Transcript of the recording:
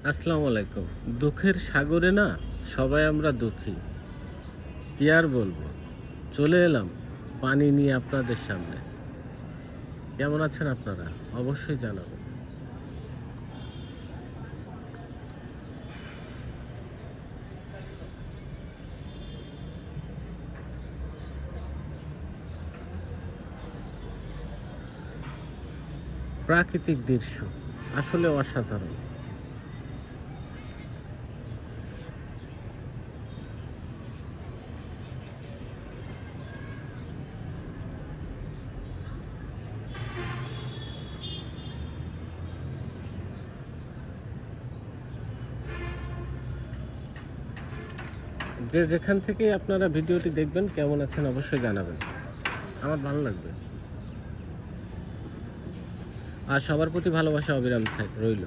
আসসালামু আলাইকুম। দুঃখের সাগরে না সবাই আমরা দুঃখী। কি আর বলবো? চলে এলাম পানি নিয়ে আপনাদের সামনে। কেমন আছেন আপনারা? অবশ্যই জানাবেন। প্রাকৃতিক দৃশ্য আসলে অসাধারণ। যে যেখান থেকেই আপনারা ভিডিওটি দেখবেন কেমন আছেন অবশ্যই জানাবেন। আমার ভালো লাগবে। আর সবার প্রতি ভালোবাসা অবিরাম রইল।